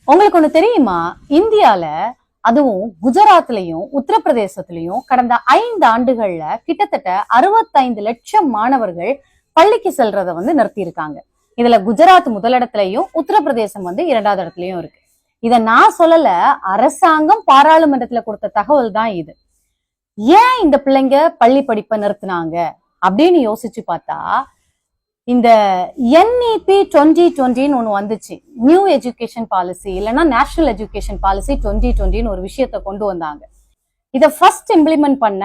உங்களுக்கு ஒண்ணு தெரியுமா? இந்தியால அதுவும் குஜராத்லயும் உத்தரப்பிரதேசத்திலையும் கடந்த 5 ஆண்டுகள்ல கிட்டத்தட்ட 65 லட்சம் மாணவர்கள் பள்ளிக்கு செல்றத நிறுத்தி இருக்காங்க. இதுல குஜராத் முதலிடத்திலையும் உத்தரப்பிரதேசம் 2வது இடத்துலயும் இருக்கு. இத நான் சொல்லல, அரசாங்கம் பாராளுமன்றத்துல கொடுத்த தகவல் தான் இது. ஏன் இந்த பிள்ளைங்க பள்ளி படிப்பை நிறுத்தினாங்க அப்படின்னு யோசிச்சு பார்த்தா, இந்த NEP 2020 ஒண்ணு வந்துச்சு, நியூ எஜுகேஷன் பாலிசி, இல்லைன்னா நேஷனல் எஜுகேஷன் பாலிசி 2020 ஒரு விஷயத்த கொண்டு வந்தாங்க. இத ஃபர்ஸ்ட் இம்ப்ளிமெண்ட் பண்ண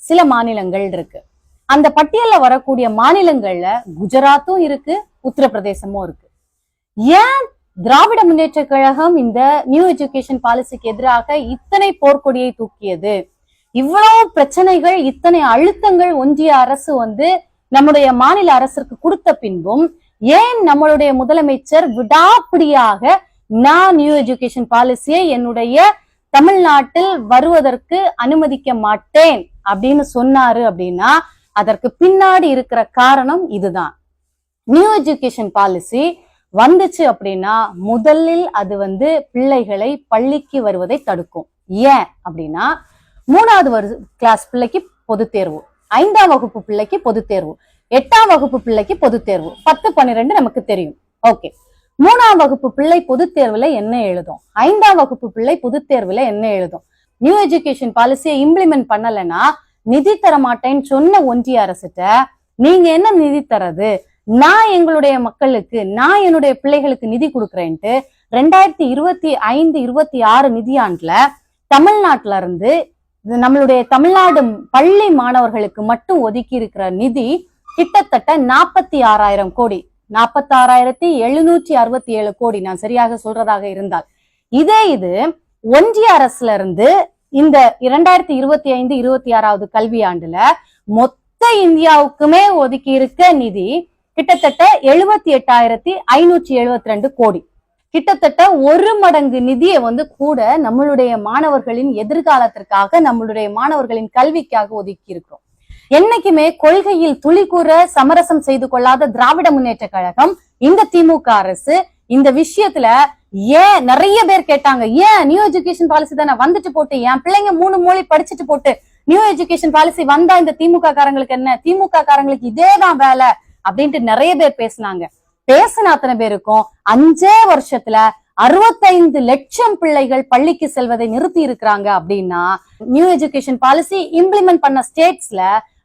சில மாநிலங்கள் இருக்கு. அந்த பட்டியல்ல வரக்கூடிய மாநிலங்கள்ல குஜராத்தும் இருக்கு, உத்தரப்பிரதேசமும் இருக்கு. ஏன் திராவிட முன்னேற்ற கழகம் இந்த நியூ எஜுகேஷன் பாலிசிக்கு எதிராக இத்தனை போர்க்கொடியை தூக்கியது? இவ்வளவு பிரச்சனைகள், இத்தனை அழுத்தங்கள் ஒன்றிய அரசு நம்முடைய மாநில அரசிற்கு கொடுத்த பின்பும் ஏன் நம்மளுடைய முதலமைச்சர் விடாப்பிடியாக நான் நியூ எஜுகேஷன் பாலிசியை என்னுடைய தமிழ்நாட்டில் வருவதற்கு அனுமதிக்க மாட்டேன் அப்படின்னு சொன்னாரு அப்படின்னா, அதற்கு பின்னாடி இருக்கிற காரணம் இதுதான். நியூ எஜுகேஷன் பாலிசி வந்துச்சு அப்படின்னா முதலில் அது பிள்ளைகளை பள்ளிக்கு வருவதை தடுக்கும். ஏன் அப்படின்னா, 3வது கிளாஸ் பிள்ளைக்கு பொது தேர்வு, 5ஆம் வகுப்பு பிள்ளைக்கு பொது தேர்வு, 8ஆம் வகுப்பு பிள்ளைக்கு பொது தேர்வு, 10, 12 நமக்கு தெரியும். ஓகே, 3ஆம் வகுப்பு பிள்ளை பொது தேர்வுல என்ன எழுதும்? 5ஆம் வகுப்பு பிள்ளை பொது தேர்வுல என்ன எழுதும்? நியூ எஜுகேஷன் பாலிசியை இம்ப்ளிமெண்ட் பண்ணலன்னா நிதி தர மாட்டேன்னு சொன்ன ஒன்றிய அரசிட்ட நீங்க என்ன நிதி தரது? நான் எங்களுடைய மக்களுக்கு, நான் என்னுடைய பிள்ளைகளுக்கு நிதி கொடுக்குறேன்ட்டு 2025-26 நிதியாண்டுல தமிழ்நாட்டுல இருந்து நம்மளுடைய தமிழ்நாடு பள்ளி மாணவர்களுக்கு மட்டும் ஒதுக்கி இருக்கிற நிதி கிட்டத்தட்ட 46,000 கோடி, 46,767 கோடி, நான் சரியாக சொல்றதாக இருந்தால். இது ஒன்றிய அரசுல இருந்து இந்த 2025-26வது கல்வியாண்டுல மொத்த இந்தியாவுக்குமே ஒதுக்கி இருக்க நிதி கிட்டத்தட்ட 78,572 கோடி. கிட்டத்தட்ட 1 மடங்கு நிதியை கூட நம்மளுடைய மாணவர்களின் எதிர்காலத்திற்காக, நம்மளுடைய மாணவர்களின் கல்விக்காக ஒதுக்கி இருக்கிறோம். என்னைக்குமே கொள்கையில் துளி கூற சமரசம் செய்து கொள்ளாத திராவிட முன்னேற்ற கழகம், இந்த திமுக அரசு இந்த விஷயத்துல ஏன் நிறைய பேர் கேட்டாங்க, ஏன் நியூ எஜுகேஷன் பாலிசி தானே வந்துட்டு போட்டு, என் பிள்ளைங்க 3 மொழி படிச்சுட்டு போட்டு நியூ எஜுகேஷன் பாலிசி வந்தா இந்த திமுக காரங்களுக்கு என்ன, திமுக காரங்களுக்கு இதேதான் வேலை அப்படின்ட்டு நிறைய பேர் பேசினாங்க. பேசின அத்தனை பேருக்கும் 5 வருஷத்துல 65 லட்சம் பிள்ளைகள் பள்ளிக்கு செல்வதை நிறுத்தி இருக்கிறாங்க. அப்படின்னா நியூ எஜுகேஷன் பாலிசி இம்ப்ளிமெண்ட் பண்ண ஸ்டேட்ஸ்ல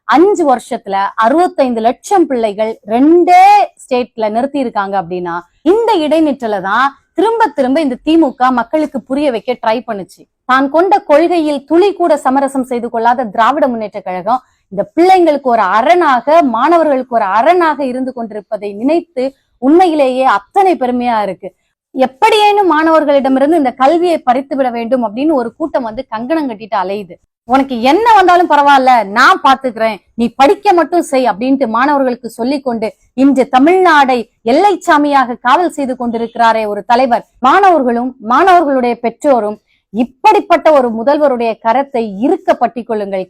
5 வருஷத்துல 65 லட்சம் பிள்ளைகள் 2 ஸ்டேட்ல நிறுத்தி இருக்காங்க. அப்படின்னா இந்த இடைநிற்றல தான் திரும்ப திரும்ப இந்த திமுக மக்களுக்கு புரிய வைக்க ட்ரை பண்ணுச்சு. தான் கொண்ட கொள்கையில் துளி கூட சமரசம் செய்து கொள்ளாத திராவிட முன்னேற்ற கழகம் இந்த பிள்ளைங்களுக்கு ஒரு அரணாக, மாணவர்களுக்கு ஒரு அரணாக இருந்து கொண்டிருப்பதை நினைத்து உண்மையிலேயே அத்தனை பெருமையா இருக்கு. எப்படியேனும் மாணவர்களிடமிருந்து இந்த கல்வியை பறித்து விட வேண்டும் அப்படின்னு ஒரு கூட்டம் கங்கணம் கட்டிட்டு அலையுது. உனக்கு என்ன வந்தாலும் பரவாயில்ல, நான் பாத்துக்கிறேன், நீ படிக்க மட்டும் செய் அப்படின்ட்டு மாணவர்களுக்கு சொல்லிக்கொண்டு இன்று தமிழ்நாடை எல்லைச்சாமியாக காவல் செய்து கொண்டிருக்கிறாரே ஒரு தலைவர். மாணவர்களும் மாணவர்களுடைய பெற்றோரும் இப்படிப்பட்ட ஒரு முதல்வருடைய கரத்தை இருக்க பற்றிக் கொள்ளுங்கள்.